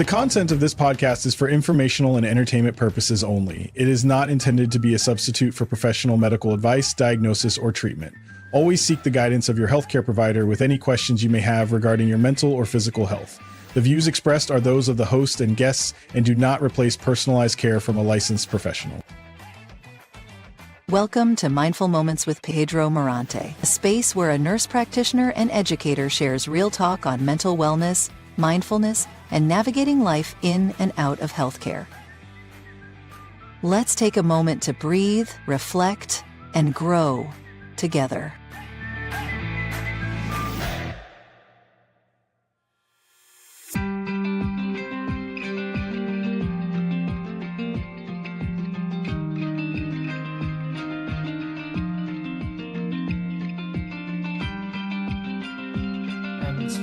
The content of this podcast is for informational and entertainment purposes only. It is not intended to be a substitute for professional medical advice, diagnosis, or treatment. Always seek the guidance of your healthcare provider with any questions you may have regarding your mental or physical health. The views expressed are those of the host and guests and do not replace personalized care from a licensed professional. Welcome to Mindful Moments with Pedro Morante, a space where a nurse practitioner and educator shares real talk on mental wellness, mindfulness, and navigating life in and out of healthcare. Let's take a moment to breathe, reflect, and grow together.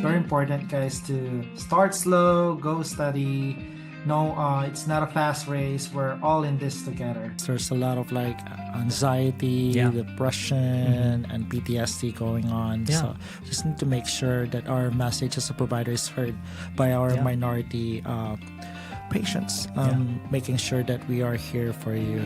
Very important, guys, to start slow, go steady. No, it's not a fast race. We're all in this together. There's a lot of anxiety, depression, and PTSD going on. So just need to make sure that our message as a provider is heard by our minority patients. Making sure that we are here for you.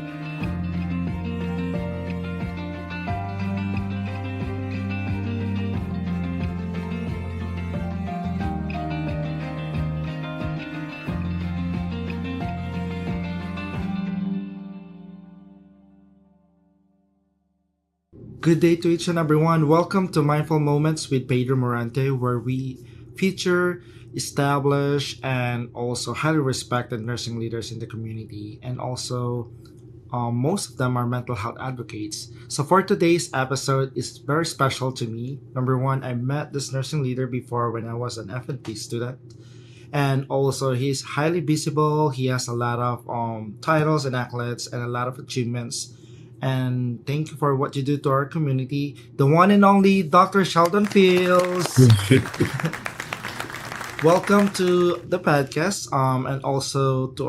Good day to each and everyone. Welcome to Mindful Moments with Pedro Morante, where we feature established and also highly respected nursing leaders in the community, and also most of them are mental health advocates. So for today's episode, it's very special to me. Number one, I met this nursing leader before when I was an F&P student, and also he's highly visible. He has a lot of titles and accolades and a lot of achievements. And thank you for what you do to our community. The one and only Dr. Sheldon Fields. Welcome to the podcast, and also to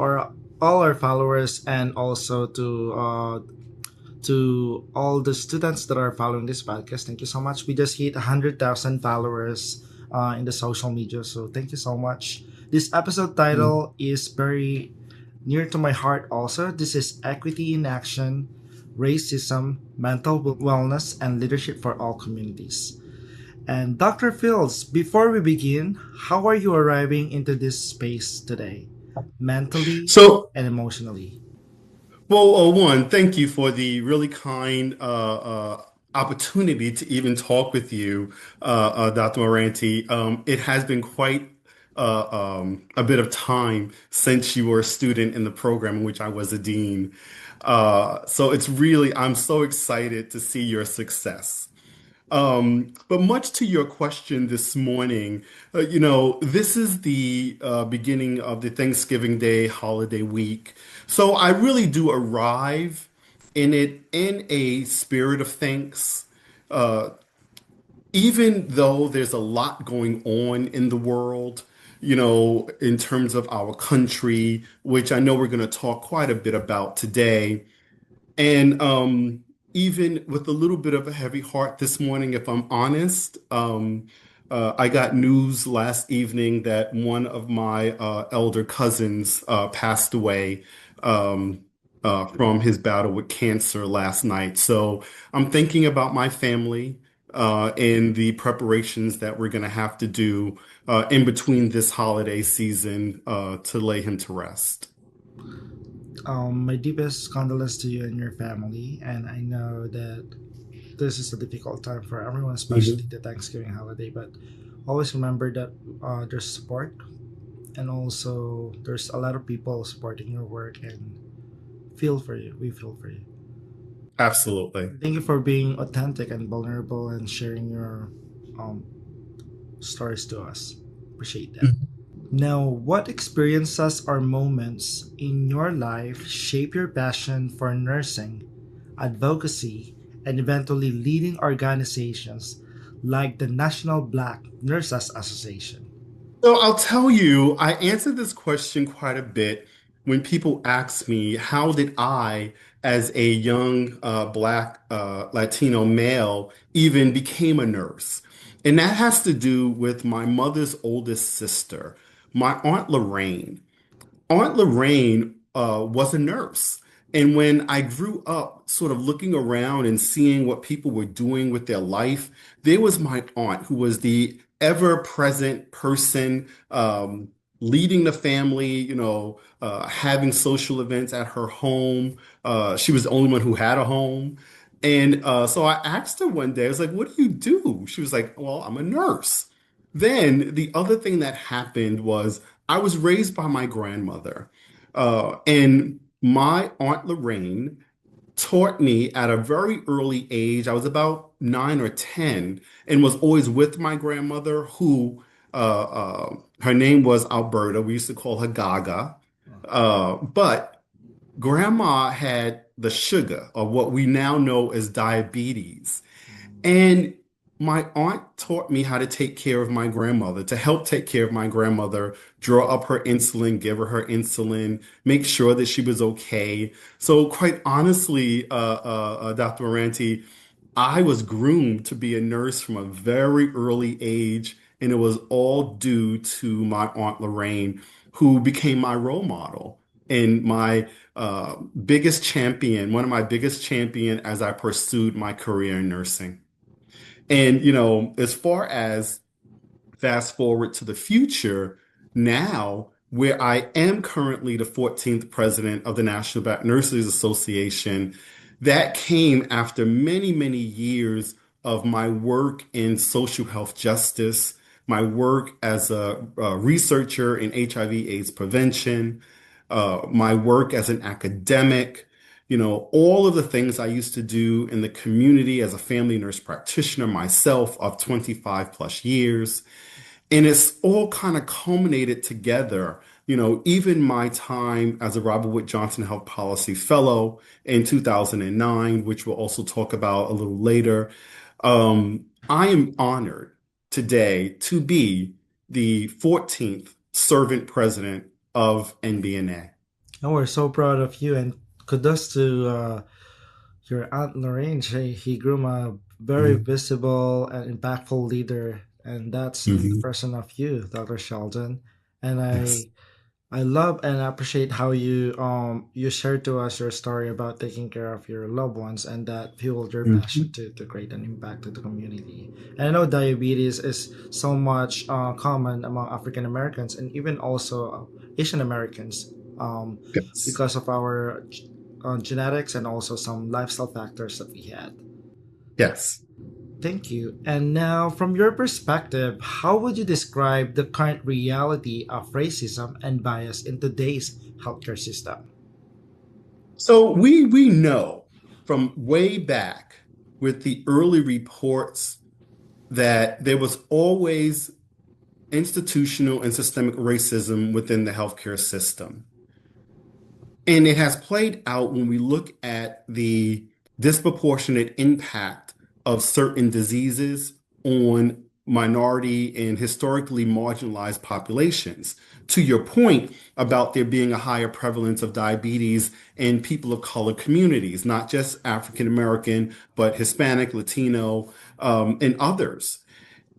all our followers, and also to all the students that are following this podcast. Thank you so much. We just hit 100,000 followers in the social media, so thank you so much. This episode title is very near to my heart also. This is Equity in Action: Racism, Mental Wellness, and Leadership for All Communities. And Dr. Fields, before we begin, how are you arriving into this space today, mentally and emotionally? Well, one, thank you for the really kind opportunity to even talk with you, Dr. Morante. It has been quite a bit of time since you were a student in the program in which I was a dean. So I'm so excited to see your success. But much to your question this morning, this is the beginning of the Thanksgiving Day holiday week. So I really do arrive in it in a spirit of thanks. Even though there's a lot going on in the world, in terms of our country, which I know we're going to talk quite a bit about today. And even with a little bit of a heavy heart this morning, if I'm honest, I got news last evening that one of my elder cousins passed away from his battle with cancer last night. So I'm thinking about my family and the preparations that we're going to have to do in between this holiday season to lay him to rest. My deepest condolences to you and your family, and I know that this is a difficult time for everyone, especially the Thanksgiving holiday, but always remember that there's support, and also there's a lot of people supporting your work, and we feel for you. Absolutely. Thank you for being authentic and vulnerable and sharing your stories to us. Appreciate that. Now, what experiences or moments in your life shape your passion for nursing, advocacy, and eventually leading organizations like the National Black Nurses Association? So I'll tell you, I answer this question quite a bit when people ask me, how did I, as a young Black Latino male, even became a nurse? And that has to do with my mother's oldest sister. my Aunt Lorraine. Aunt Lorraine was a nurse. And when I grew up, sort of looking around and seeing what people were doing with their life, there was my aunt who was the ever-present person, leading the family, having social events at her home. She was the only one who had a home. And so I asked her one day, I was like, what do you do? She was like, well, I'm a nurse. Then the other thing that happened was I was raised by my grandmother. And my Aunt Lorraine taught me at a very early age. I was about 9 or 10 and was always with my grandmother, who her name was Alberta. We used to call her Gaga. But grandma had the sugar, or what we now know as diabetes. And my aunt taught me how to take care of my grandmother, to help take care of my grandmother, draw up her insulin, give her insulin, make sure that she was okay. So quite honestly, Dr. Moranti, I was groomed to be a nurse from a very early age, and it was all due to my Aunt Lorraine, who became my role model and my biggest champion, one of my biggest champion as I pursued my career in nursing. And, as far as fast forward to the future, now where I am currently the 14th president of the National Black Nurses Association, that came after many, many years of my work in social health justice, my work as a researcher in HIV/AIDS prevention, my work as an academic, all of the things I used to do in the community as a family nurse practitioner myself of 25 plus years. And it's all kind of culminated together. Even my time as a Robert Wood Johnson Health Policy Fellow in 2009, which we'll also talk about a little later. I am honored today to be the 14th servant president of NBNA. And we're so proud of you, and kudos to your Aunt Lorraine. He grew a very visible and impactful leader, and that's the person of you, Dr. Sheldon. And Yes. I love and appreciate how you shared to us your story about taking care of your loved ones, and that fueled your passion to create an impact to the community. And I know diabetes is so much common among African Americans and even also Asian Americans, Yes. because of our genetics and also some lifestyle factors that we had. Yes. Thank you. And now, from your perspective, how would you describe the current reality of racism and bias in today's healthcare system? So we know from way back with the early reports that there was always institutional and systemic racism within the healthcare system. And it has played out when we look at the disproportionate impact of certain diseases on minority and historically marginalized populations. To your point about there being a higher prevalence of diabetes in people of color communities, not just African American, but Hispanic, Latino, and others,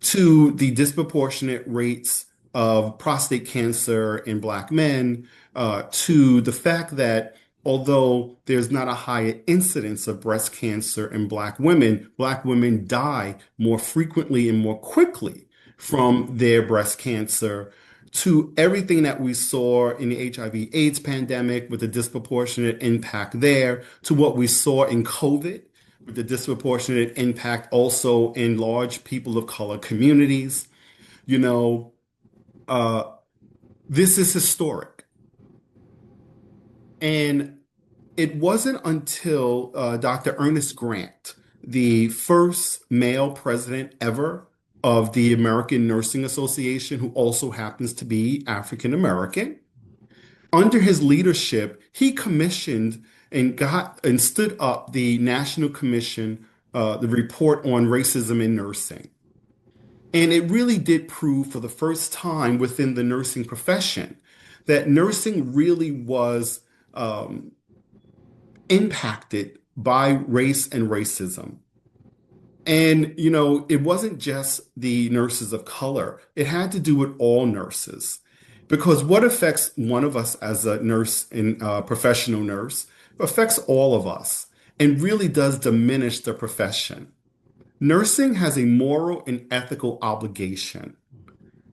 to the disproportionate rates of prostate cancer in Black men, to the fact that although there's not a higher incidence of breast cancer in Black women die more frequently and more quickly from their breast cancer, to everything that we saw in the HIV/AIDS pandemic with the disproportionate impact there, to what we saw in COVID with the disproportionate impact also in large people of color communities. You know, this is historic. And it wasn't until Dr. Ernest Grant, the first male president ever of the American Nursing Association, who also happens to be African American, under his leadership, he commissioned and stood up the National Commission, the report on racism in nursing. And it really did prove for the first time within the nursing profession that nursing really was impacted by race and racism. And, you know, it wasn't just the nurses of color. It had to do with all nurses. Because what affects one of us as a nurse and professional nurse affects all of us and really does diminish the profession. Nursing has a moral and ethical obligation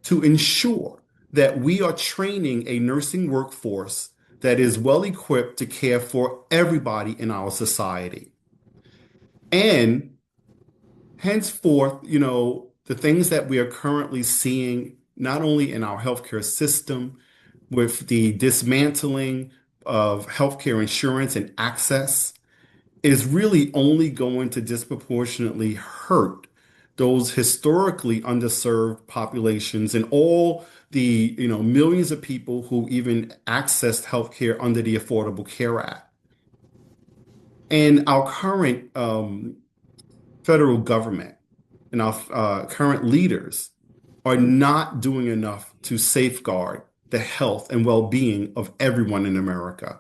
to ensure that we are training a nursing workforce that is well equipped to care for everybody in our society. And henceforth, the things that we are currently seeing, not only in our healthcare system, with the dismantling of healthcare insurance and access, is really only going to disproportionately hurt those historically underserved populations and all the millions of people who even accessed healthcare under the Affordable Care Act. And our current federal government and our current leaders are not doing enough to safeguard the health and well-being of everyone in America.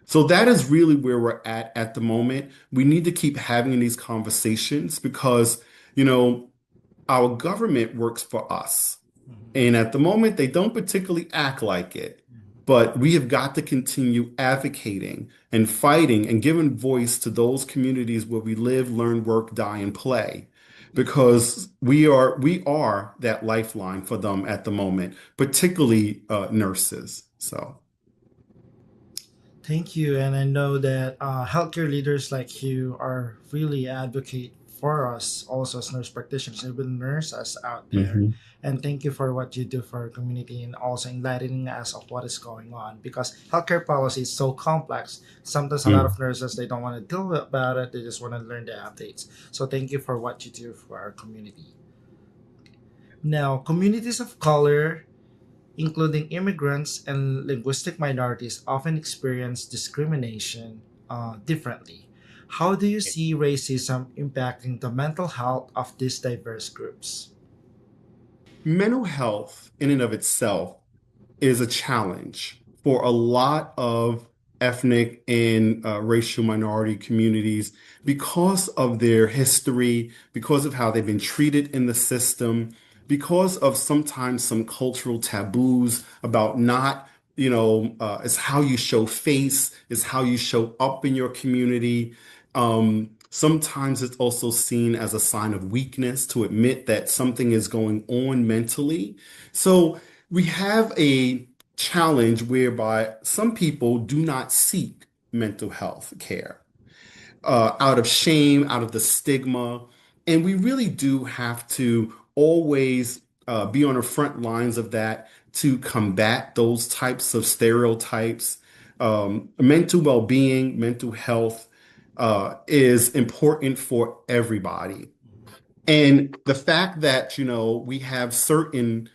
So that is really where we're at the moment. We need to keep having these conversations because, our government works for us. And at the moment, they don't particularly act like it. But we have got to continue advocating and fighting and giving voice to those communities where we live, learn, work, die, and play. Because we are that lifeline for them at the moment, particularly nurses. So. Thank you. And I know that healthcare leaders like you are really advocate for us also as nurse practitioners, even nurses out there. Mhm. And thank you for what you do for our community and also enlightening us of what is going on because healthcare policy is so complex. Sometimes a lot Mm. of nurses, they don't want to deal about it. They just want to learn the updates. So thank you for what you do for our community. Now, communities of color including immigrants and linguistic minorities, often experience discrimination differently. How do you see racism impacting the mental health of these diverse groups? Mental health in and of itself is a challenge for a lot of ethnic and racial minority communities because of their history, because of how they've been treated in the system, because of sometimes some cultural taboos about not, it's how you show face, it's how you show up in your community. Sometimes it's also seen as a sign of weakness to admit that something is going on mentally. So we have a challenge whereby some people do not seek mental health care out of shame, out of the stigma. And we really do have to always be on the front lines of that to combat those types of stereotypes. Mental well-being, mental health is important for everybody. And the fact that, we have certain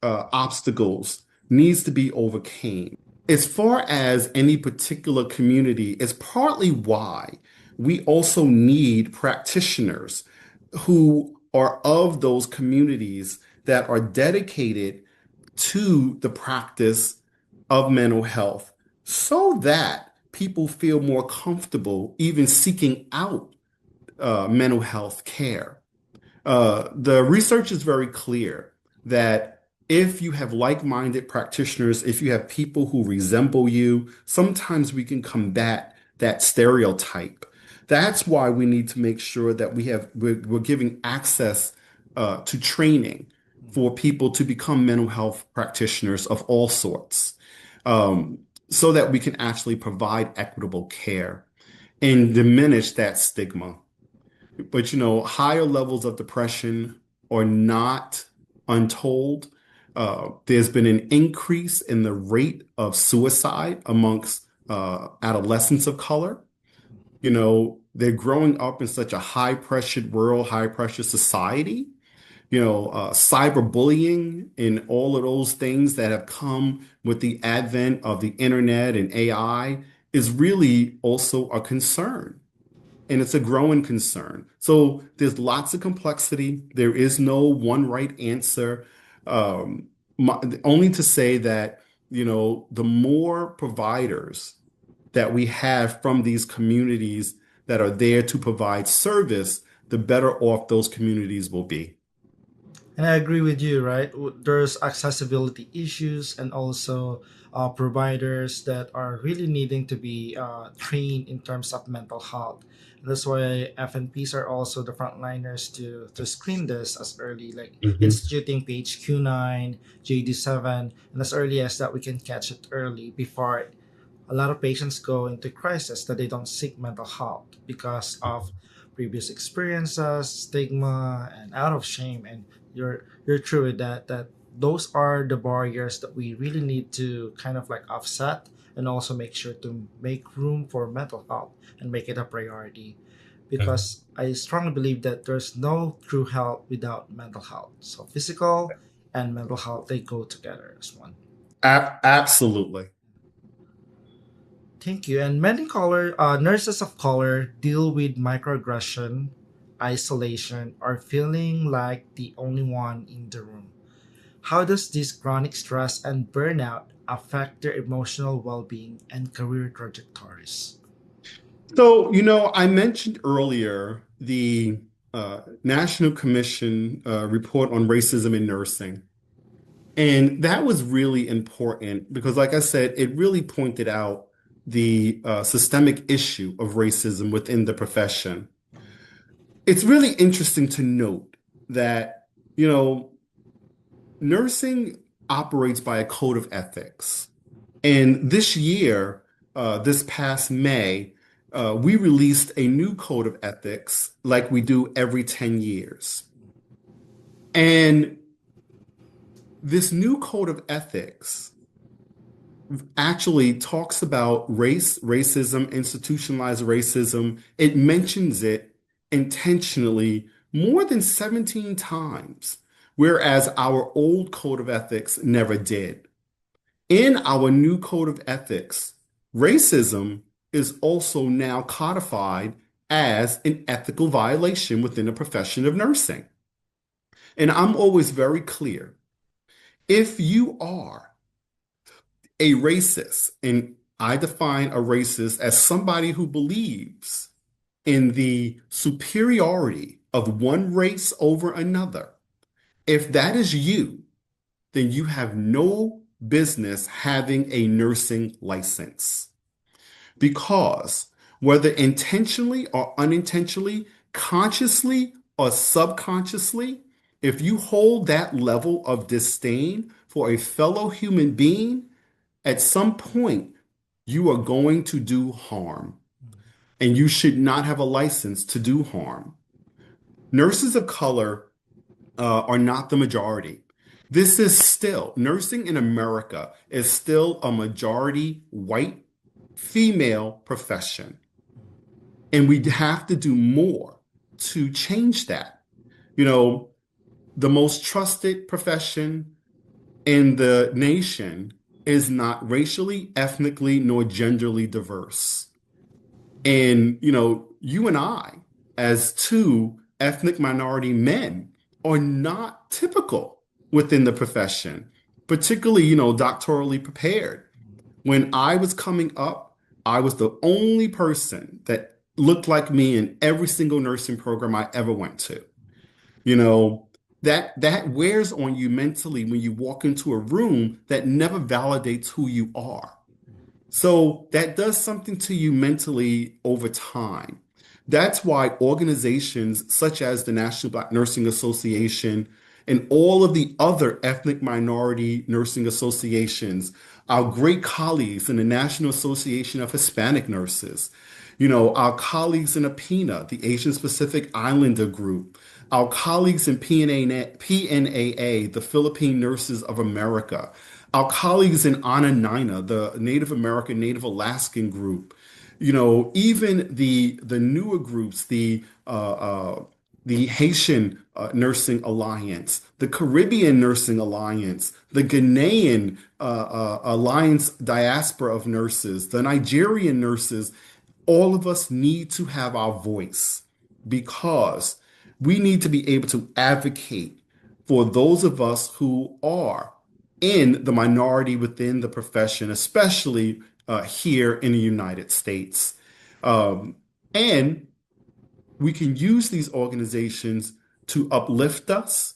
obstacles needs to be overcame. As far as any particular community, it's partly why we also need practitioners who are of those communities that are dedicated to the practice of mental health so that people feel more comfortable even seeking out mental health care. The research is very clear that if you have like-minded practitioners, if you have people who resemble you, sometimes we can combat that stereotype. That's why we need to make sure that we're giving access to training for people to become mental health practitioners of all sorts, so that we can actually provide equitable care and diminish that stigma. But higher levels of depression are not untold. There's been an increase in the rate of suicide amongst adolescents of color. They're growing up in such a high-pressured world, high-pressure society. Cyberbullying and all of those things that have come with the advent of the internet and AI is really also a concern. And it's a growing concern. So there's lots of complexity. There is no one right answer. Only to say that, the more providers that we have from these communities that are there to provide service, the better off those communities will be. And I agree with you, right? There's accessibility issues and also providers that are really needing to be trained in terms of mental health. That's why FNPs are also the frontliners to screen this as early, like Hmm. instituting PHQ-9, JD7, and as early as that we can catch it early before a lot of patients go into crisis that they don't seek mental health because of previous experiences, stigma, and out of shame. And you're true with that. That those are the barriers that we really need to kind of like offset and also make sure to make room for mental health and make it a priority. Because I strongly believe that there's no true health without mental health. So physical and mental health they go together as one. Absolutely. Thank you. And many nurses of color deal with microaggression, isolation, or feeling like the only one in the room. How does this chronic stress and burnout affect their emotional well being and career trajectories? So, I mentioned earlier the National Commission report on racism in nursing. And that was really important because, like I said, it really pointed out the systemic issue of racism within the profession. It's really interesting to note that, you know, nursing operates by a code of ethics. And this year, this past May, we released a new code of ethics like we do every 10 years. And this new code of ethics actually talks about race, racism, institutionalized racism. It mentions it intentionally more than 17 times, whereas our old code of ethics never did. In our new code of ethics, racism is also now codified as an ethical violation within the profession of nursing. And I'm always very clear. If you are a racist, and I define a racist as somebody who believes in the superiority of one race over another, if that is you, then you have no business having a nursing license. Because whether intentionally or unintentionally, consciously or subconsciously, if you hold that level of disdain for a fellow human being, at some point you are going to do harm, and you should not have a license to do harm. Nurses of color are not the majority. This is still, nursing in America is still a majority white female profession. And we have to do more to change that. You know, the most trusted profession in the nation is not racially, ethnically, nor genderly diverse. And, you and I, as two ethnic minority men, are not typical within the profession, particularly, doctorally prepared. When I was coming up, I was the only person that looked like me in every single nursing program I ever went to. You know, that wears on you mentally when you walk into a room that never validates who you are. So that does something to you mentally over time. That's why organizations such as the National Black Nursing Association and all of the other ethnic minority nursing associations, our great colleagues in the National Association of Hispanic Nurses, our colleagues in APINA, the Asian Pacific Islander Group, our colleagues in PNAA, the Philippine Nurses of America, our colleagues in Ananina, the Native American, Native Alaskan group, even the newer groups, the Haitian Nursing Alliance, the Caribbean Nursing Alliance, the Ghanaian Alliance Diaspora of Nurses, the Nigerian nurses, all of us need to have our voice because we need to be able to advocate for those of us who are in the minority within the profession, especially here in the United States. Um, and we can use these organizations to uplift us,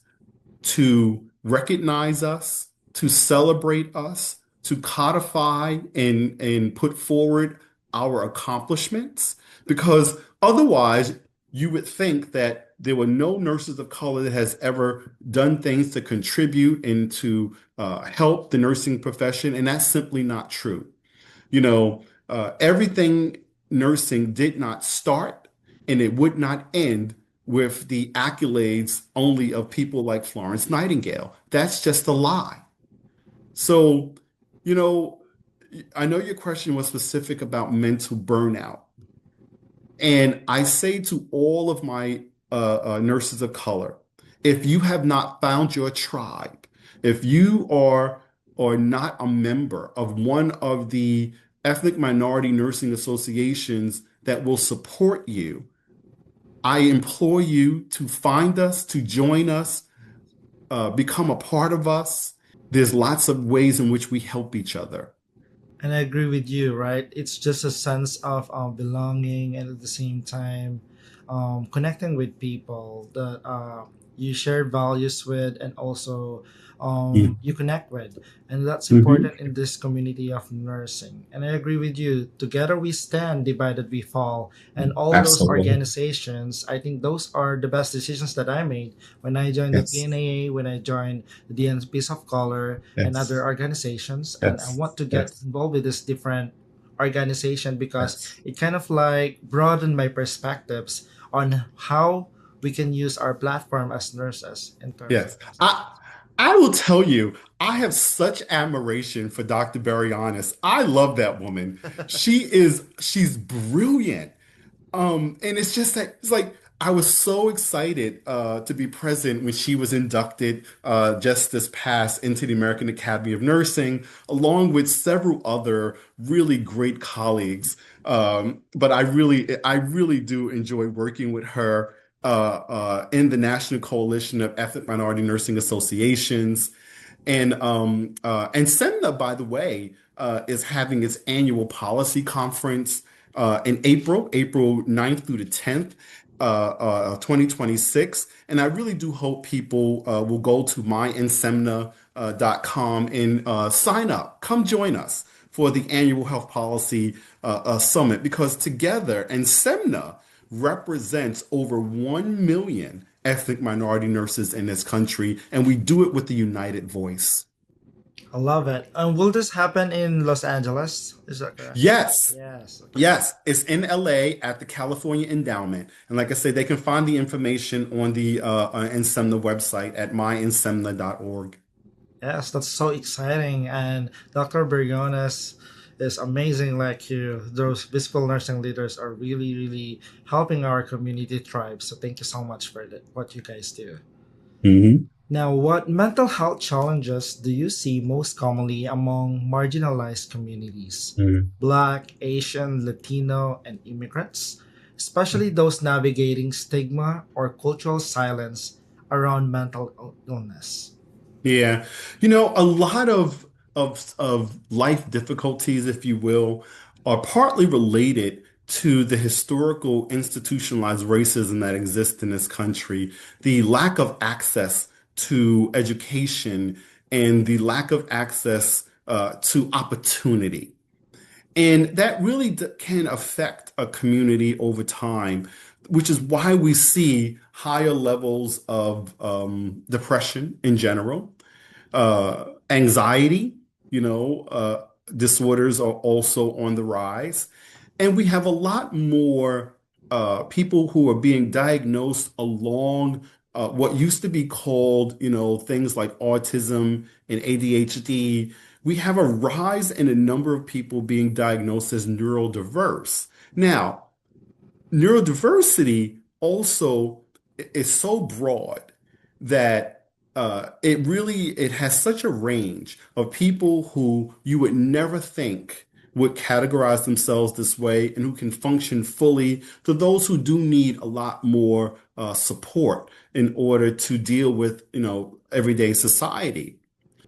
to recognize us, to celebrate us, to codify and put forward our accomplishments, because otherwise you would think that there were no nurses of color that has ever done things to contribute and to help the nursing profession, and that's simply not true. Everything nursing did not start and it would not end with the accolades only of people like Florence Nightingale. That's just a lie. So, you know, I know your question was specific about mental burnout. And I say to all of my nurses of color, if you have not found your tribe, if you are not a member of one of the ethnic minority nursing associations that will support you, I implore you to find us, to join us, become a part of us. There's lots of ways in which we help each other. And I agree with you, right? It's just a sense of belonging, and at the same time, connecting with people that you share values with, and also Yeah. you connect with. And that's Mhm. important in this community of nursing. And I agree with you. Together we stand, divided we fall. And all those Absolutely. organizations, I think those are the best decisions that I made when I joined the Yes. PNAA, when I joined the DNPs of Color, and other Yes. organizations. And I Yes. want to get Yes. involved with this different organization because Yes. it kind of like broadened my perspectives on how we can use our platform as nurses in terms of Yes. I will tell you, I have such admiration for Dr. Barrianis. I love that woman. She's brilliant. And it's just that it's like I was so excited to be present when she was inducted just this past into the American Academy of Nursing, along with several other really great colleagues. But I really do enjoy working with her in the National Coalition of Ethnic Minority Nursing Associations. And SEMNA, by the way, is having its annual policy conference in April 9th through the 10th, 2026. And I really do hope people will go to myinsemna.com and sign up. Come join us for the annual health policy summit, because together, and SEMNA represents over 1 million ethnic minority nurses in this country, and we do it with the united voice. I love it. And will this happen in Los Angeles? Is that correct? Yes, Yes. Okay. yes, it's in LA at the California Endowment. And like I say, they can find the information on the Insemna website at myinsemna.org. Yes, that's so exciting. And Dr. Bergones is amazing like you. Those visible nursing leaders are really, really helping our community thrive. So thank you so much for that, what you guys do. Hmm. Now, what mental health challenges do you see most commonly among marginalized communities? Black, Asian, Latino, and immigrants, especially those navigating stigma or cultural silence around mental illness. Yeah. A lot of life difficulties, if you will, are partly related to the historical institutionalized racism that exists in this country, the lack of access to education and the lack of access to opportunity. And that really can affect a community over time, which is why we see higher levels of depression in general, anxiety, disorders are also on the rise. And we have a lot more people who are being diagnosed along what used to be called, things like autism and ADHD. We have a rise in a number of people being diagnosed as neurodiverse. Now, neurodiversity also is so broad that it has such a range of people who you would never think would categorize themselves this way and who can function fully, to those who do need a lot more support in order to deal with everyday society.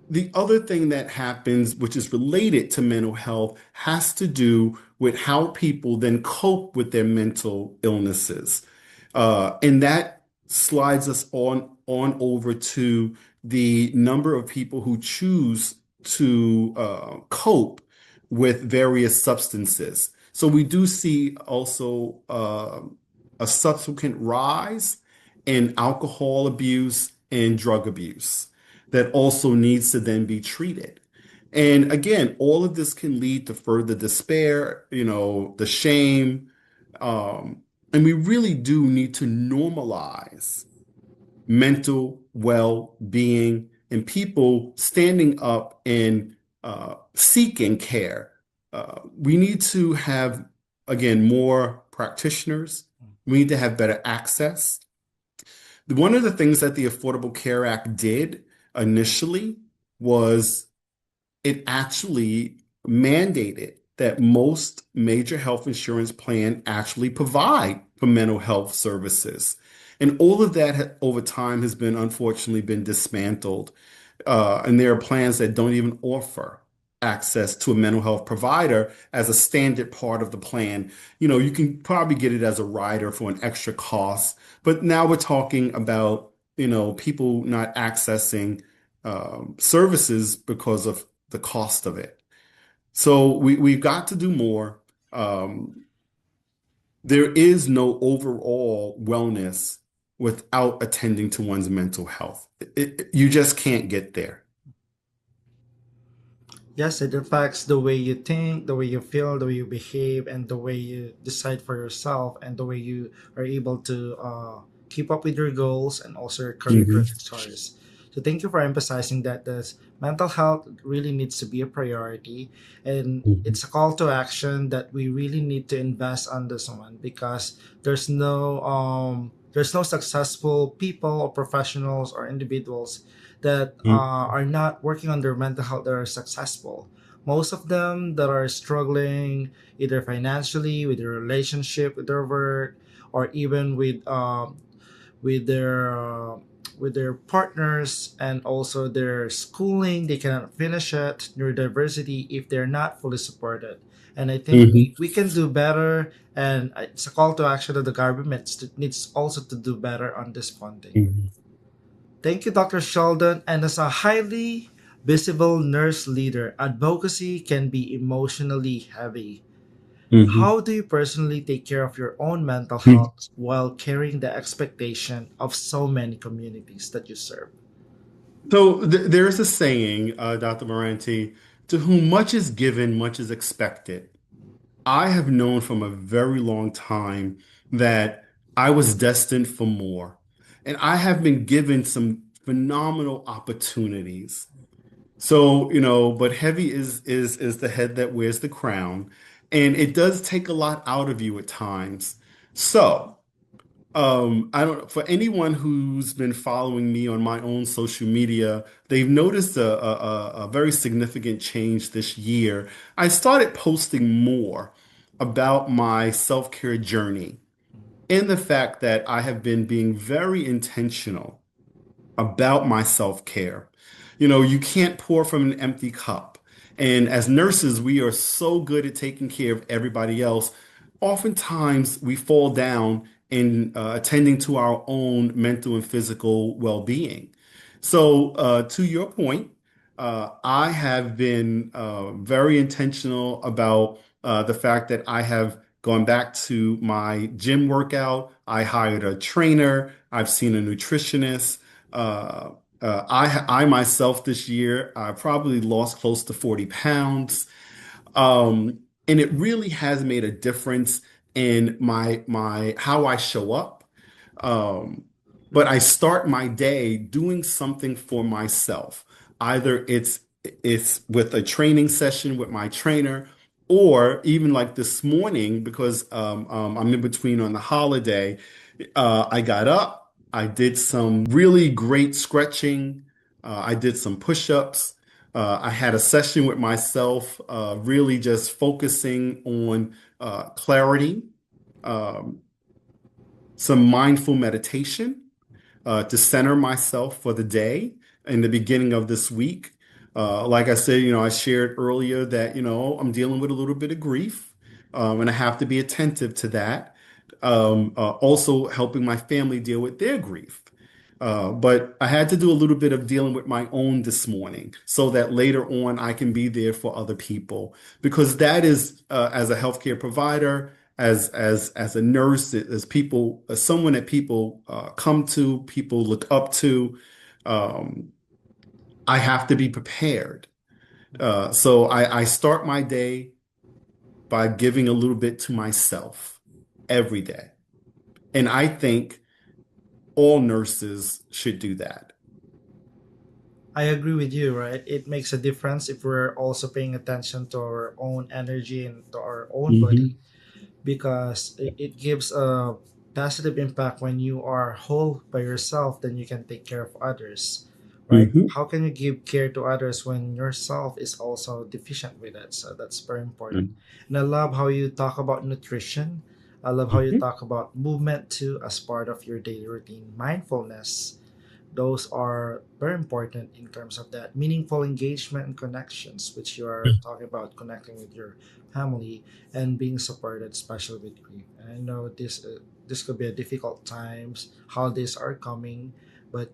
The other thing that happens, which is related to mental health, has to do with how people then cope with their mental illnesses. And that slides us on over to the number of people who choose to cope with various substances. So we do see also a subsequent rise in alcohol abuse and drug abuse that also needs to then be treated. And again, all of this can lead to further despair, the shame. And we really do need to normalize mental well-being and people standing up and seeking care. We need to have, again, more practitioners. We need to have better access. One of the things that the Affordable Care Act did initially was it actually mandated that most major health insurance plan actually provide for mental health services. And all of that over time has been unfortunately been dismantled. And there are plans that don't even offer access to a mental health provider as a standard part of the plan. You can probably get it as a rider for an extra cost, but now we're talking about, people not accessing services because of the cost of it. So we've got to do more. There is no overall wellness without attending to one's mental health. You just can't get there. Yes, it affects the way you think, the way you feel, the way you behave, and the way you decide for yourself, and the way you are able to keep up with your goals and also your career Mhm. trajectories. So thank you for emphasizing that this mental health really needs to be a priority, and Mhm. it's a call to action that we really need to invest on this one because there's no successful people or professionals or individuals that are not working on their mental health that are successful. Most of them that are struggling either financially, with their relationship, with their work, or even with their uh, with their partners and also their schooling, they cannot finish it. Neurodiversity if they're not fully supported. And I think Mhm. we can do better. And it's a call to action that the government needs also to do better on this funding. Mhm. Thank you, Dr. Sheldon. And as a highly visible nurse leader, advocacy can be emotionally heavy. Mhm. How do you personally take care of your own mental Mhm. health while carrying the expectation of so many communities that you serve? So there's a saying, Dr. Moranti, to whom much is given, much is expected. I have known from a very long time that I was destined for more. And I have been given some phenomenal opportunities. So, but heavy is the head that wears the crown, and it does take a lot out of you at times. So, I don't, for anyone who's been following me on my own social media, they've noticed a very significant change this year. I started posting more about my self-care journey and the fact that I have been being very intentional about my self-care. You can't pour from an empty cup. And as nurses, we are so good at taking care of everybody else. Oftentimes, we fall down in attending to our own mental and physical well-being. So, to your point, I have been very intentional about the fact that I have gone back to my gym workout. I hired a trainer. I've seen a nutritionist. Uh, I myself this year, I probably lost close to 40 pounds. And it really has made a difference in my how I show up. Um, but I start my day doing something for myself. Either it's with a training session with my trainer, or even like this morning, because I'm in between on the holiday, I got up, I did some really great stretching, I did some push-ups. I had a session with myself, really just focusing on clarity, um, some mindful meditation to center myself for the day in the beginning of this week. Like I said, I shared earlier that, I'm dealing with a little bit of grief, and I have to be attentive to that. Also helping my family deal with their grief. But I had to do a little bit of dealing with my own this morning so that later on I can be there for other people. Because that is, as a healthcare provider, as a nurse, as people, as someone that people come to, people look up to, um, I have to be prepared. So I start my day by giving a little bit to myself every day. And I think all nurses should do that. I agree with you, right? It makes a difference if we're also paying attention to our own energy and to our own Hmm. body, because it gives a positive impact. When you are whole by yourself, then you can take care of others, right? Hmm. How can you give care to others when yourself is also deficient with it? So that's very important. And I love how you talk about nutrition. I love how you Hmm. talk about movement too as part of your daily routine. Mindfulness, those are very important in terms of that meaningful engagement and connections, which you are talking about, connecting with your family and being supported, especially with grief. And I know this could be a difficult times. Holidays are coming, but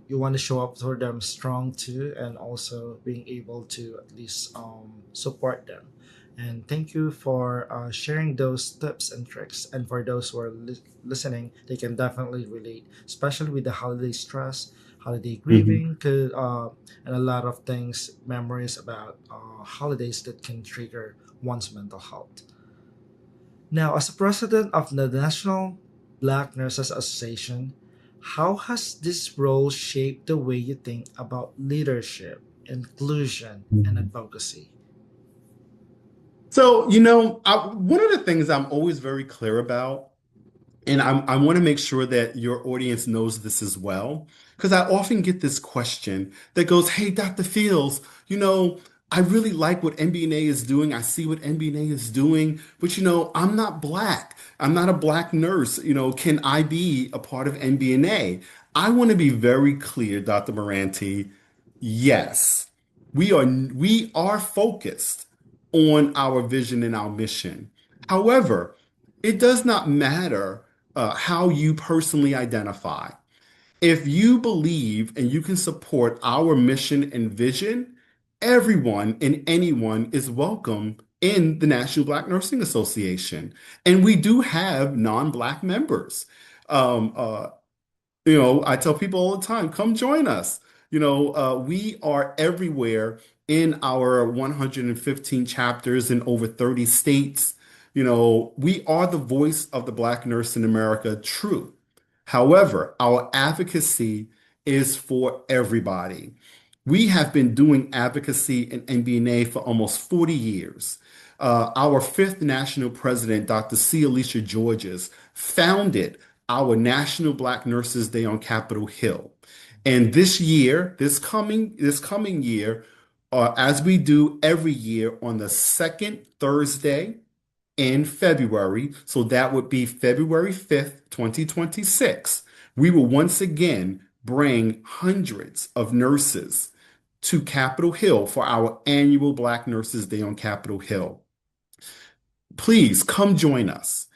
you want to show up for them strong too, and also being able to at least support them. And thank you for sharing those tips and tricks. And for those who are listening, they can definitely relate, especially with the holiday stress, holiday Hmm. grieving, and a lot of things, memories about holidays that can trigger one's mental health. Now, as a president of the National Black Nurses Association, how has this role shaped the way you think about leadership, inclusion, and Hmm. advocacy? So, one of the things I'm always very clear about, and I want to make sure that your audience knows this as well, because I often get this question that goes, "Hey, Dr. Fields, I really like what MBNA is doing. I see what MBNA is doing, but I'm not black. I'm not a black nurse. Can I be a part of MBNA?" I want to be very clear, Dr. Moranti. Yes, we are focused on our vision and our mission. However, it does not matter how you personally identify. If you believe and you can support our mission and vision, everyone and anyone is welcome in the National Black Nursing Association. And we do have non-black members. Um, uh, I tell people all the time, come join us. We are everywhere in our 115 chapters in over 30 states. We are the voice of the Black nurse in America, true. However, our advocacy is for everybody. We have been doing advocacy in NBNA for almost 40 years. Our fifth national president, Dr. C. Alicia Georges, founded our National Black Nurses Day on Capitol Hill. And this year, this coming year, as we do every year on the second Thursday in February, so that would be February 5th, 2026, we will once again bring hundreds of nurses to Capitol Hill for our annual Black Nurses Day on Capitol Hill. Please come join us.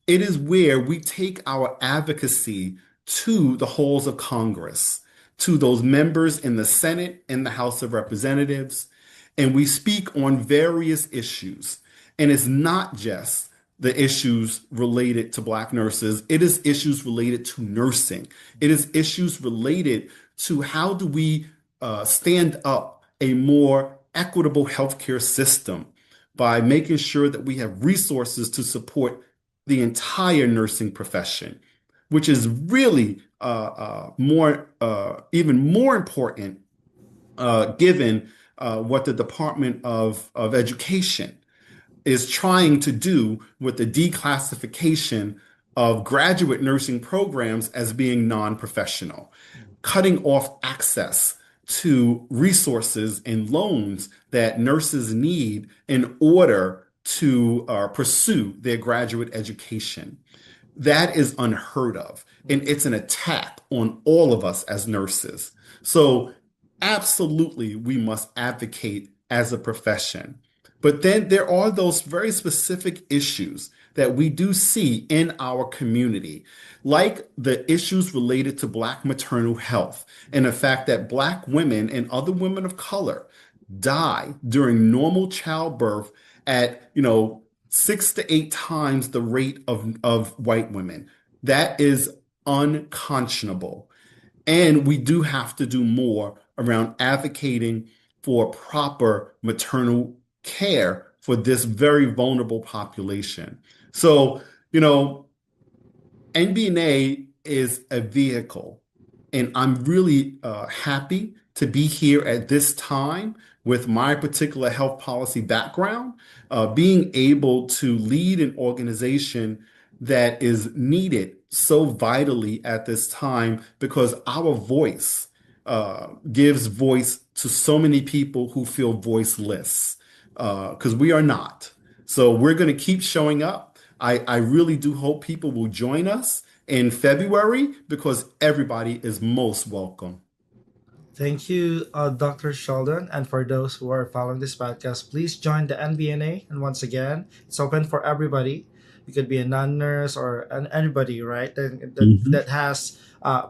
It is where we take our advocacy to the halls of Congress, to those members in the Senate and the House of Representatives, and we speak on various issues. And it's not just the issues related to Black nurses, it is issues related to nursing. It is issues related to how do we stand up a more equitable healthcare system by making sure that we have resources to support the entire nursing profession, which is really even more important given what the Department of Education is trying to do with the declassification of graduate nursing programs as being non-professional, cutting off access to resources and loans that nurses need in order to pursue their graduate education. That is unheard of. And it's an attack on all of us as nurses. So, absolutely, we must advocate as a profession. But then there are those very specific issues that we do see in our community, like the issues related to Black maternal health and the fact that Black women and other women of color die during normal childbirth at, 6 to 8 times the rate of white women. That is unconscionable. And we do have to do more around advocating for proper maternal care for this very vulnerable population. So, NBNA is a vehicle, and I'm really happy to be here at this time with my particular health policy background, being able to lead an organization that is needed so vitally at this time because our voice gives voice to so many people who feel voiceless, because we are not. So we're going to keep showing up. I really do hope people will join us in February because everybody is most welcome. Thank you, Dr. Sheldon. And for those who are following this podcast, please join the NBNA. And once again, it's open for everybody. You could be a non-nurse or anybody, right? That has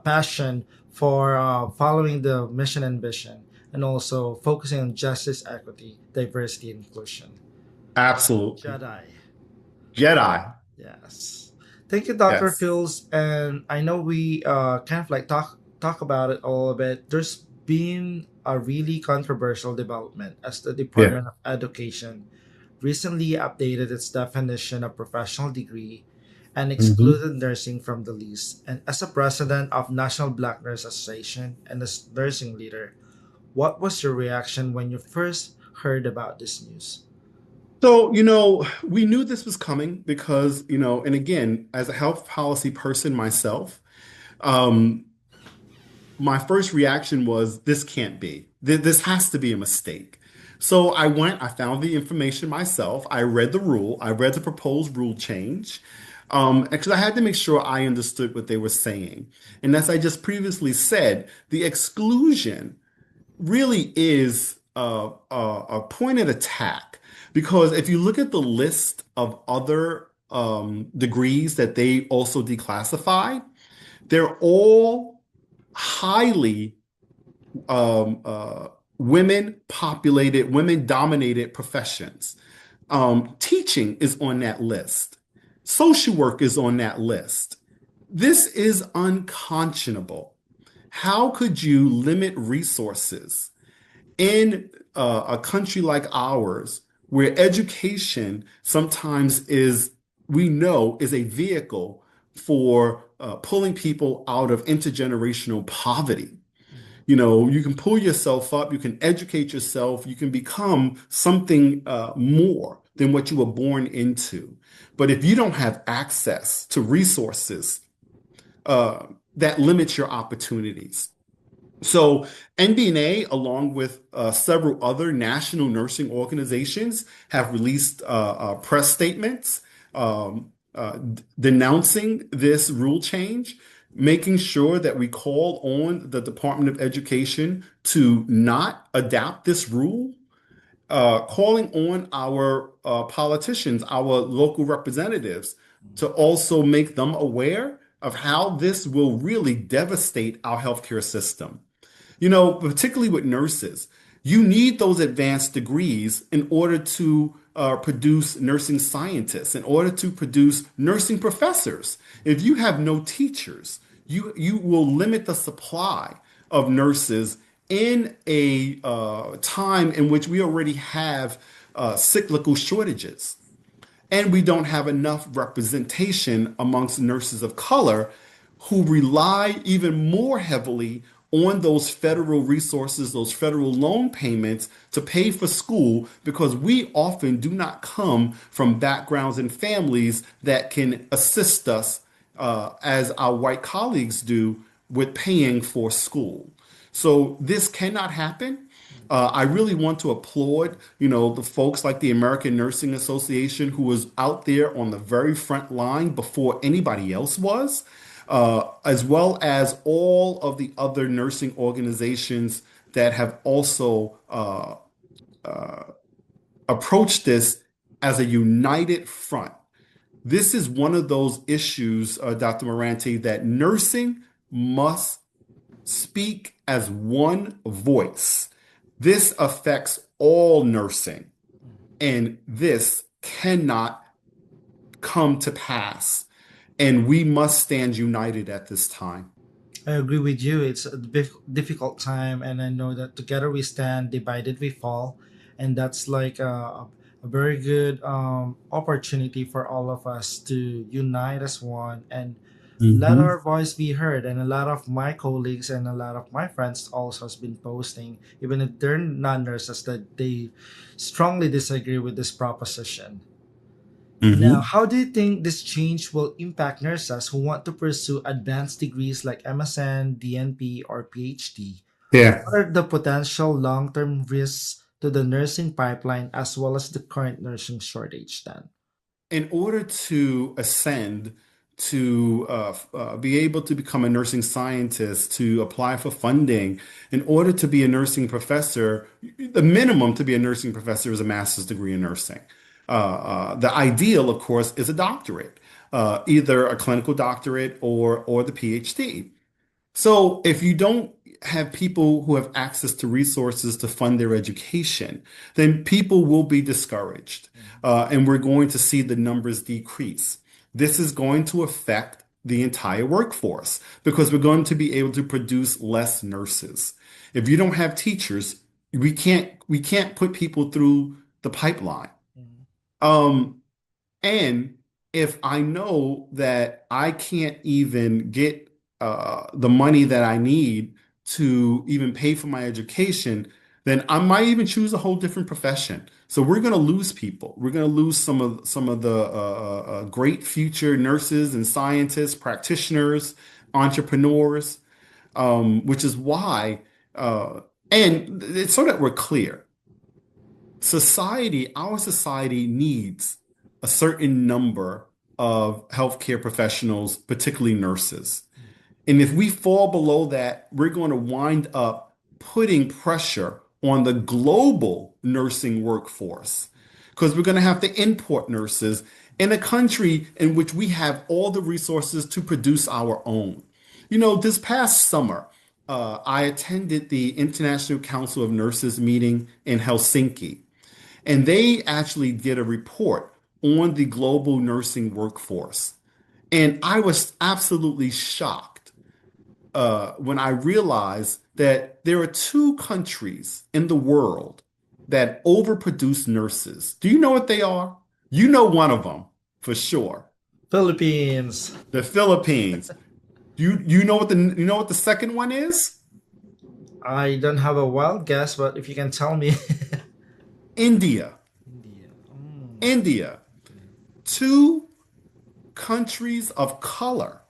passion for following the mission and vision, and also focusing on justice, equity, diversity, and inclusion. Absolutely. Jedi. Yes. Thank you, Dr. Yes. Phils. And I know we kind of like talk about it a little bit. There's been a really controversial development as the Department of Education recently updated its definition of professional degree and excluded nursing from the list. And as a president of National Black Nurse Association and as nursing leader, what was your reaction when you first heard about this news? So, we knew this was coming because, and again, as a health policy person myself, my first reaction was, this can't be. This has to be a mistake. So I found the information myself. I read the rule. I read the proposed rule change, because I had to make sure I understood what they were saying. And as I just previously said, the exclusion really is a pointed attack, because if you look at the list of other degrees that they also declassified, they're all highly women-dominated professions. Teaching is on that list. Social work is on that list. This is unconscionable. How could you limit resources in a country like ours, where education sometimes we know, is a vehicle for pulling people out of intergenerational poverty? You can pull yourself up, you can educate yourself, you can become something more than what you were born into. But if you don't have access to resources, that limits your opportunities. So NBNA, along with several other national nursing organizations, have released press statements denouncing this rule change, making sure that we call on the Department of Education to not adapt this rule, calling on our politicians, our local representatives, to also make them aware of how this will really devastate our healthcare system. Particularly with nurses, you need those advanced degrees in order to produce nursing scientists, in order to produce nursing professors. If you have no teachers, you will limit the supply of nurses in a time in which we already have cyclical shortages. And we don't have enough representation amongst nurses of color who rely even more heavily on those federal resources, those federal loan payments to pay for school, because we often do not come from backgrounds and families that can assist us as our white colleagues do with paying for school. So this cannot happen. I really want to applaud, the folks like the American Nursing Association, who was out there on the very front line before anybody else was, as well as all of the other nursing organizations that have also approach this as a united front. This is one of those issues, Dr. Morante, that nursing must speak as one voice. This affects all nursing, and this cannot come to pass. And we must stand united at this time. I agree with you. It's a difficult time, and I know that together we stand, divided we fall, and that's like a very good opportunity for all of us to unite as one and let Mhm. our voice be heard. And a lot of my colleagues and a lot of my friends also has been posting, even if they're not nurses, that they strongly disagree with this proposition. Now, Mhm. how do you think this change will impact nurses who want to pursue advanced degrees like MSN, DNP, or PhD? Yeah. What are the potential long term risks to the nursing pipeline as well as the current nursing shortage then? In order to ascend, to be able to become a nursing scientist, to apply for funding, in order to be a nursing professor, the minimum to be a nursing professor is a master's degree in nursing. The ideal, of course, is a doctorate, either a clinical doctorate or the PhD. So if you don't have people who have access to resources to fund their education, then people will be discouraged, and we're going to see the numbers decrease. This is going to affect the entire workforce because we're going to be able to produce less nurses. If you don't have teachers, we can't put people through the pipeline. Mhm. Um, and if I know that I can't even get the money that I need to even pay for my education, then I might even choose a whole different profession. So we're going to lose people. We're going to lose some of the great future nurses and scientists, practitioners, entrepreneurs, which is why, uh, and it's so that we're clear our society needs a certain number of healthcare professionals, particularly nurses. And if we fall below that, we're going to wind up putting pressure on the global nursing workforce because we're going to have to import nurses in a country in which we have all the resources to produce our own. This past summer, I attended the International Council of Nurses meeting in Helsinki. And they actually did a report on the global nursing workforce. And I was absolutely shocked when I realized that there are two countries in the world that overproduce nurses. Do you know what they are? You know one of them for sure. Philippines. The Philippines. You know what the second one is? I don't have a wild guess, but if you can tell me. India. India. Mm. India. Two countries of color,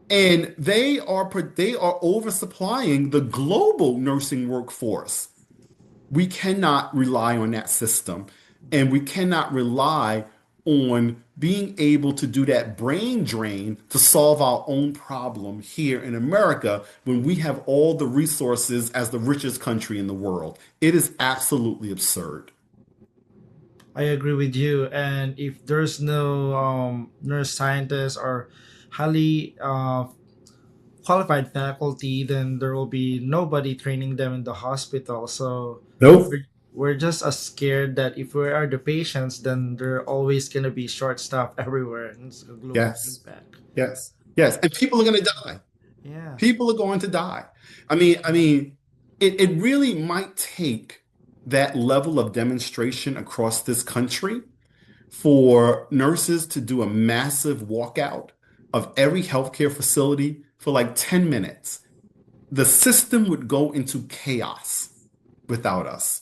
and they are oversupplying the global nursing workforce. We cannot rely on that system, and we cannot rely on being able to do that brain drain to solve our own problem here in America when we have all the resources as the richest country in the world. It is absolutely absurd. I agree with you. And if there's no nurse scientists or highly qualified faculty, then there will be nobody training them in the hospital. So Nope. we're just as scared that if we are the patients, then there always gonna be short staff everywhere, and it's a global Yes. impact. Yes. Yes. And people are going to die. Yeah. People are going to die. I mean, it really might take that level of demonstration across this country for nurses to do a massive walkout of every healthcare facility for like 10 minutes. The system would go into chaos without us.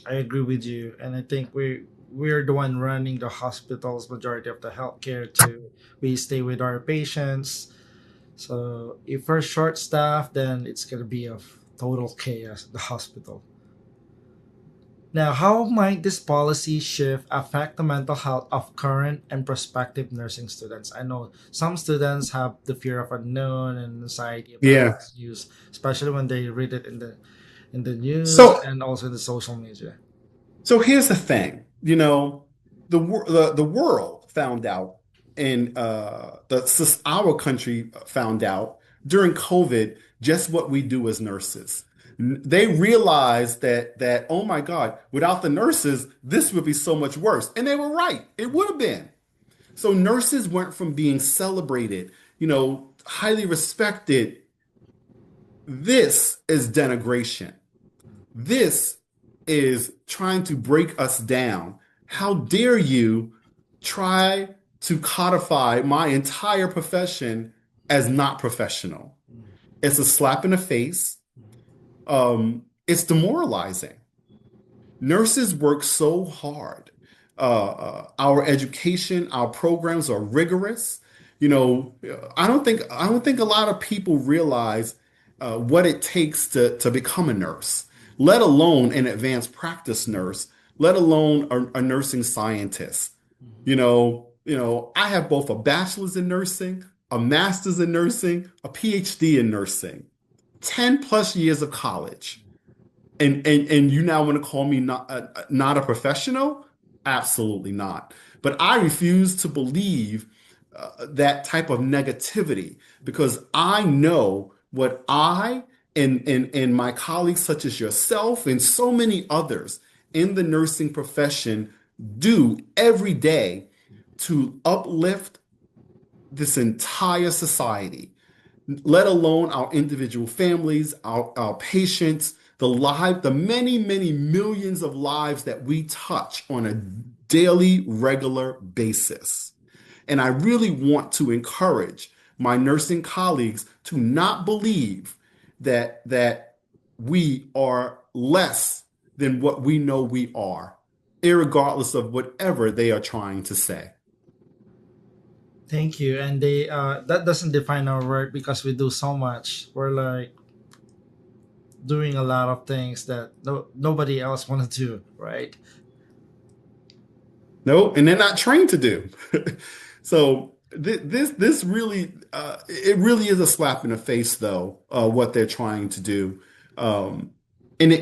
I agree with you, and I think we're the one running the hospitals, majority of the healthcare too. We stay with our patients. So if we're short staffed, then it's gonna be a total chaos at the hospital. Now, how might this policy shift affect the mental health of current and prospective nursing students? I know some students have the fear of unknown and anxiety about Yeah. this news, especially when they read it in the news So and also in the social media. So here's the thing, the world found out, and our country found out during COVID just what we do as nurses. They realized that oh my God, without the nurses, this would be so much worse, and they were right. It would have been. So nurses went from being celebrated, highly respected. This is denigration. This is trying to break us down. How dare you try to codify my entire profession as not professional? It's a slap in the face. It's demoralizing. Nurses work so hard. Our education, our programs are rigorous. I don't think a lot of people realize what it takes to become a nurse, let alone an advanced practice nurse, let alone a nursing scientist. I have both a bachelor's in nursing, a master's in nursing, a PhD in nursing, 10 plus years of college. And you now want to call me not a professional? Absolutely not. But I refuse to believe that type of negativity because I know what I and my colleagues, such as yourself and so many others in the nursing profession, do every day to uplift this entire society, let alone our individual families, our patients, the many, many millions of lives that we touch on a daily, regular basis. And I really want to encourage my nursing colleagues to not believe that we are less than what we know we are, irregardless of whatever they are trying to say. Thank you. And they that doesn't define our work because we do so much. We're like doing a lot of things that nobody else want to do, right? No, and they're not trained to do. So this really it really is a slap in the face, though, what they're trying to do. Um, and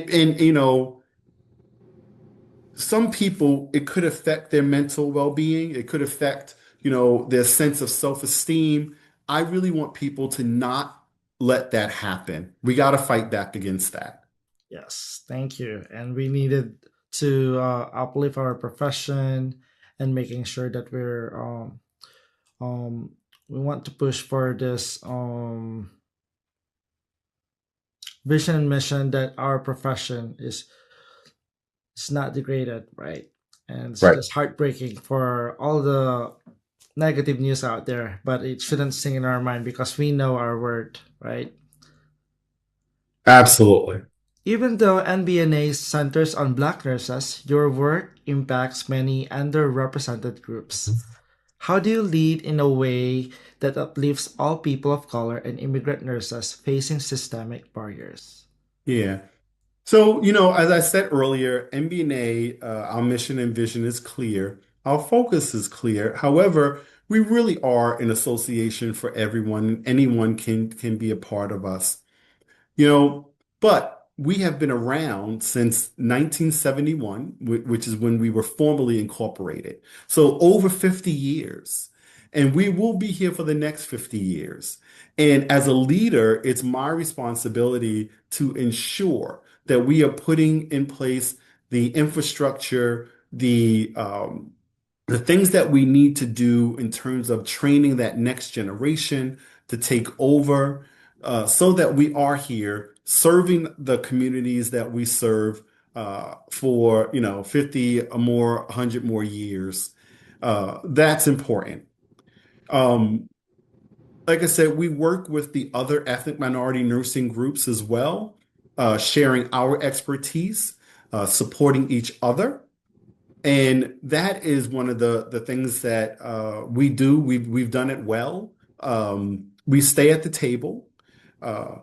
some people, it could affect their mental well-being. It could affect, their sense of self-esteem. I really want people to not let that happen. We got to fight back against that. Yes, thank you. And we needed to uplift our profession and making sure that um, we want to push for this vision and mission that our profession is not degraded, right? And it's Right. just heartbreaking for all the negative news out there, but it shouldn't sing in our mind because we know our worth, right? Absolutely. Even though NBNA centers on Black nurses, your work impacts many underrepresented groups. How do you lead in a way that uplifts all people of color and immigrant nurses facing systemic barriers? Yeah. So, as I said earlier, MBNA, our mission and vision is clear. Our focus is clear. However, we really are an association for everyone. Anyone can be a part of us. You know, but we have been around since 1971, which is when we were formally incorporated. So over 50 years. And we will be here for the next 50 years. And as a leader, it's my responsibility to ensure that we are putting in place the infrastructure, the things that we need to do in terms of training that next generation to take over, so that we are here serving the communities that we serve for 50 or more, 100 more years. That's important. Um, like I said, we work with the other ethnic minority nursing groups as well, sharing our expertise, supporting each other. And that is one of the things that we do. We've done it well. We stay at the table. Uh,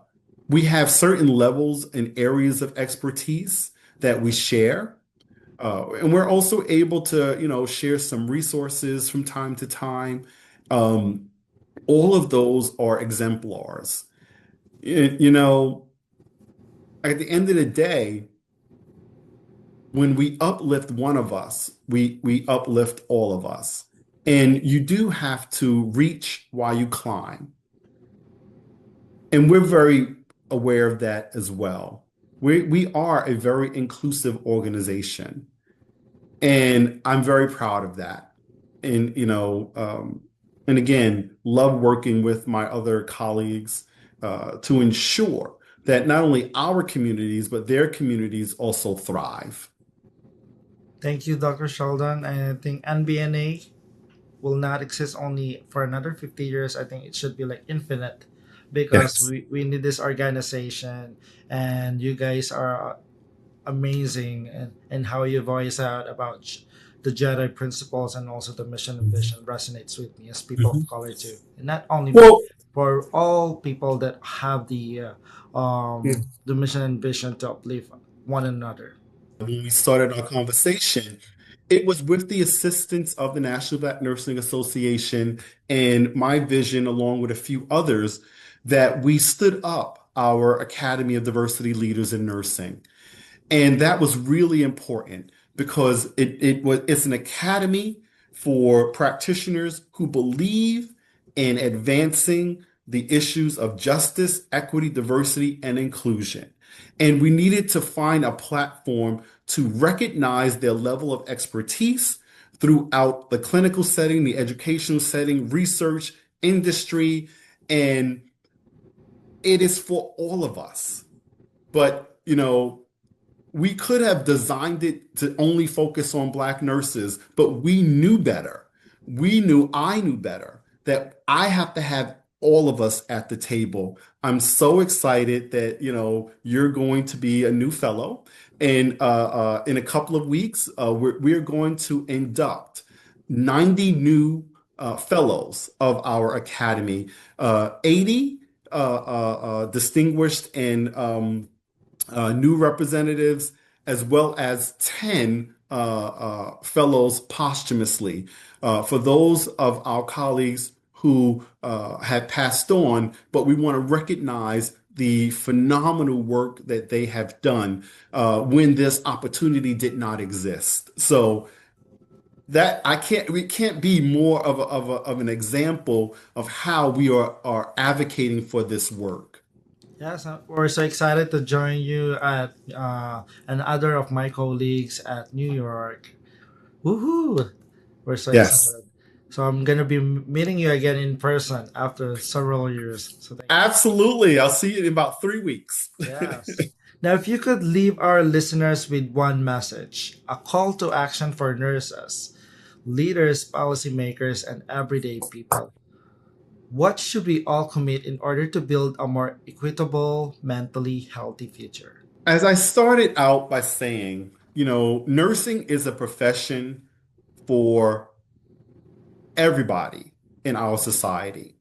we have certain levels and areas of expertise that we share. And we're also able to, share some resources from time to time. Um, all of those are exemplars. You know, at the end of the day, when we uplift one of us, we uplift all of us. And you do have to reach while you climb. And we're very aware of that as well. We are a very inclusive organization. And I'm very proud of that. And, and again, love working with my other colleagues to ensure that not only our communities, but their communities also thrive. Thank you, Dr. Sheldon. And I think NBNA will not exist only for another 50 years. I think it should be like infinite because Yes. we need this organization, and you guys are amazing and how you voice out about the Jedi principles and also the mission and vision resonates with me as people of Mhm. color too. And not only me, Well, for all people that have yeah, the mission and vision to uplift one another. when we started our conversation, it was with the assistance of the National Black Nursing Association and my vision, along with a few others, that we stood up our Academy of Diversity Leaders in Nursing. And that was really important because it's an academy for practitioners who believe in advancing the issues of justice, equity, diversity, and inclusion. And we needed to find a platform to recognize their level of expertise throughout the clinical setting, the educational setting, research, industry, and it is for all of us. But, we could have designed it to only focus on Black nurses, but we knew better. I knew better that I have to have all of us at the table. I'm so excited that, you're going to be a new fellow. And in a couple of weeks, we're going to induct 90 new fellows of our academy, 80 distinguished and new representatives, as well as 10 fellows posthumously. For those of our colleagues who have passed on, but we want to recognize the phenomenal work that they have done when this opportunity did not exist. So we can't be more of an example of how we are advocating for this work. Yes, we're so excited to join you at and other of my colleagues at New York. Woohoo! We're so Yes. excited. So I'm gonna be meeting you again in person after several years. So thank you. Absolutely. I'll see you in about 3 weeks. Yes. Now, if you could leave our listeners with one message, a call to action for nurses, leaders, policymakers, and everyday people, what should we all commit in order to build a more equitable, mentally healthy future? As I started out by saying, nursing is a profession for everybody in our society.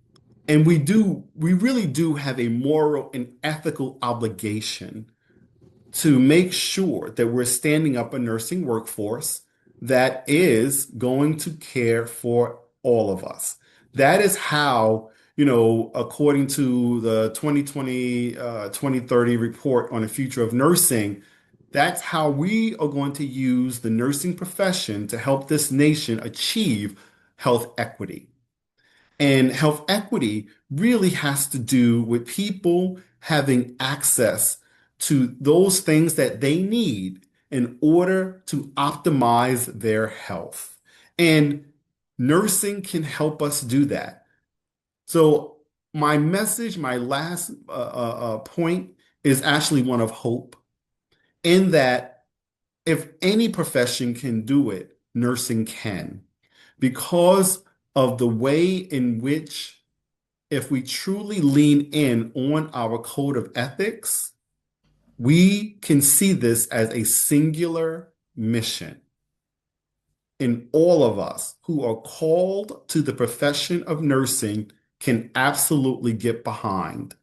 And we really do have a moral and ethical obligation to make sure that we're standing up a nursing workforce that is going to care for all of us. That is how, according to the 2030 report on the future of nursing, that's how we are going to use the nursing profession to help this nation achieve health equity. And health equity really has to do with people having access to those things that they need in order to optimize their health. And nursing can help us do that. So my message, my last point is actually one of hope, in that if any profession can do it, nursing can, because of the way in which, if we truly lean in on our code of ethics, we can see this as a singular mission. And all of us who are called to the profession of nursing can absolutely get behind.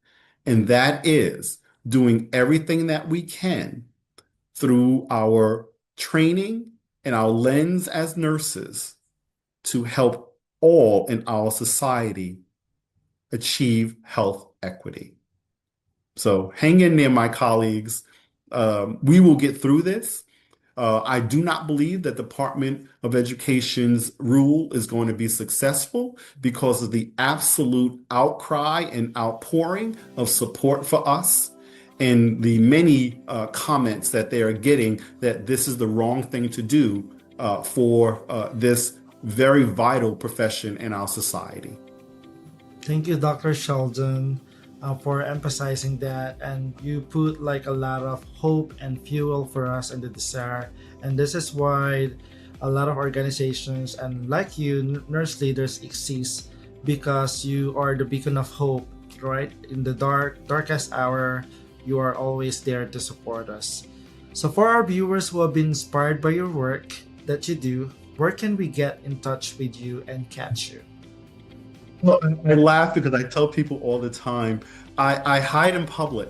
And that is doing everything that we can through our training and our lens as nurses to help all in our society achieve health equity. So hang in there, my colleagues. We will get through this. I do not believe that Department of Education's rule is going to be successful because of the absolute outcry and outpouring of support for us and the many comments that they are getting that this is the wrong thing to do for this very vital profession in our society. Thank you, Dr. Sheldon, for emphasizing that. And you put like a lot of hope and fuel for us in the desire. And this is why a lot of organizations and like you, nurse leaders exist, because you are the beacon of hope, right? In the darkest hour, you are always there to support us. So for our viewers who have been inspired by your work that you do, where can we get in touch with you and catch you? Well, I laugh because I tell people all the time, I hide in public.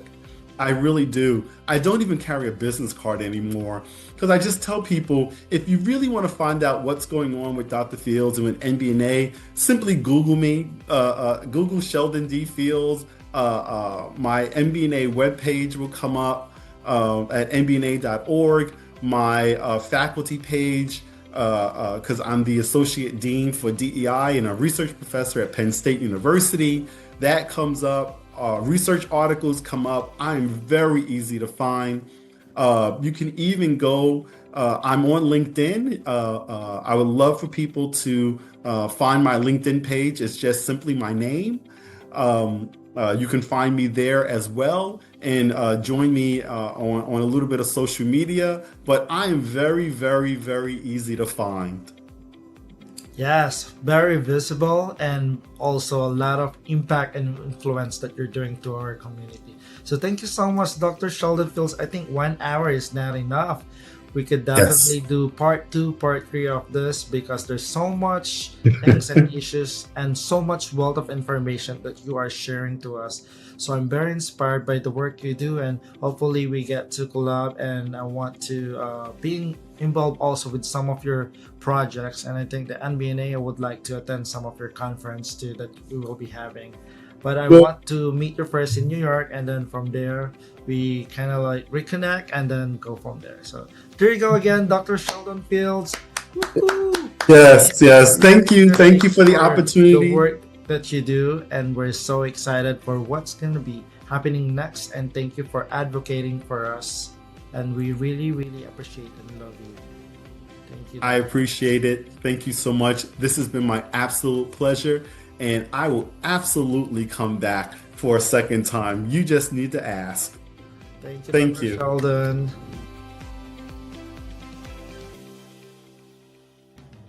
I really do. I don't even carry a business card anymore because I just tell people, if you really want to find out what's going on with Dr. Fields and with NBNA, simply Google me, Google Sheldon D. Fields. My MBNA webpage will come up at mbna.org. My faculty page, because I'm the Associate Dean for DEI and a research professor at Penn State University. That comes up. Research articles come up. I'm very easy to find. You can even go, I'm on LinkedIn. I would love for people to find my LinkedIn page. It's just simply my name. You can find me there as well and join me on a little bit of social media. But I am very, very, very easy to find. Yes, very visible and also a lot of impact and influence that you're doing to our community. So thank you so much, Dr. Sheldon Fields. I think 1 hour is not enough. We could definitely do part 2, part 3 of this because there's so much things and issues and so much wealth of information that you are sharing to us. So I'm very inspired by the work you do, and hopefully we get to collab, and I want to be involved also with some of your projects. And I think the NBNA, I would like to attend some of your conference too that we will be having. But I want to meet you first in New York, and then from there we kind of like reconnect and then go from there. So there you go again, Dr. Sheldon Fields. Woo-hoo! Yes. Thank you for the opportunity. The work that you do, and we're so excited for what's going to be happening next. And thank you for advocating for us. And we really, really appreciate and love you. Thank you. I appreciate it. Thank you so much. This has been my absolute pleasure. And I will absolutely come back for a second time. You just need to ask. Thank you, Dr. Sheldon.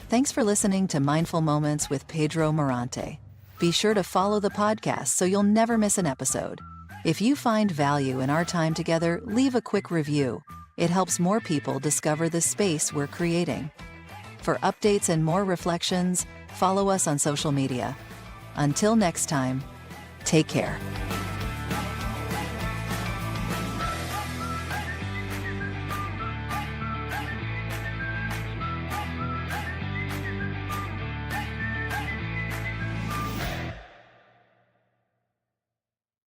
Thanks for listening to Mindful Moments with Pedro Morante. Be sure to follow the podcast so you'll never miss an episode. If you find value in our time together, leave a quick review. It helps more people discover the space we're creating. For updates and more reflections, follow us on social media. Until next time, take care.